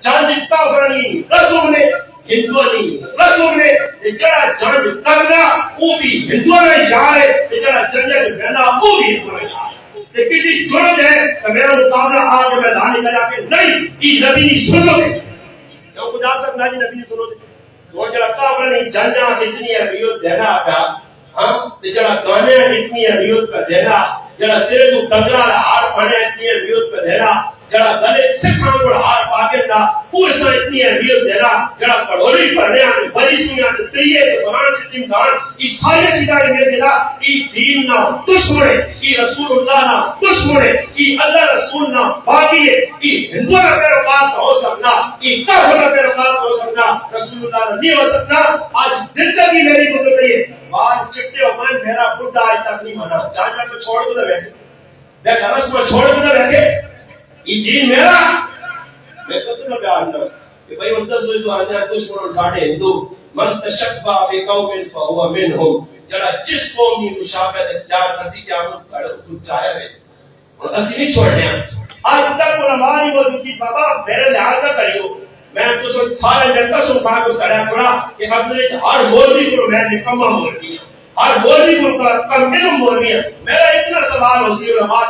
جنج کافرانی رسول نے ہندوانی رسول نے جڑا جنج کرنا وہ بھی ہندو نے یار ہے جڑا جنج کرنا وہ بھی ہندو نے یار ہے کسی جڑ ہے تو میرا مقابلہ آج میدان میں جا کے نہیں یہ نبی نہیں سن لو جو کچھ آپ سب نبی نہیں سنو وہ جڑا کافرانی جنجاں اتنی اہمیت دینا پیا ہاں جڑا گانے اتنی اہمیت کا دینا جڑا سرے تو ڈنگرا ہار پڑے اتنی اہمیت کا دینا جڑا گلے سکھاں کو ہار پاکے دا وہ اس اتنی اہمیت دینا جڑا پڑھولی پڑھنے آنے بری سنیا تے تریے تے فران تے تمکان یہ سارے چیزاں میں دینا یہ دین نہ دشمنے یہ رسول اللہ نہ دشمنے یہ اللہ رسول نہ باقی ہے یہ ہندو نہ پیروکار ہو سکنا یہ کافر نہ پیروکار ہو سکنا رسول اللہ نہ نہیں ہو سکنا آج زندگی میری گزر گئی ہے بات چٹے ہو من میرا بڈھا آج تک نہیں مانا جان میں تو چھوڑ کو نہ بیٹھے دیکھ رسم چھوڑ کو نہ بیٹھے یہ دین میرا میں تو نہ بیان نہ کہ بھائی ان دس جو آنے دشمن ساڑھے ہندو من تشبہ بے قوم فہو منہم جڑا جس قوم کی مشابہت اختیار کرسی کہ ہم کھڑے تو چاہے ویسے اور اسی نہیں چھوڑنے آج تک علماء نہیں موجود کی بابا میرے لحاظ نہ کریو میں تو سارے جن کا سوکھا کو سڑا پڑا کہ حضرت ہر مولوی کو میں نکما مولوی ہوں ہر مولوی کو کم علم مولوی ہے میرا اتنا سوال ہو سی علماء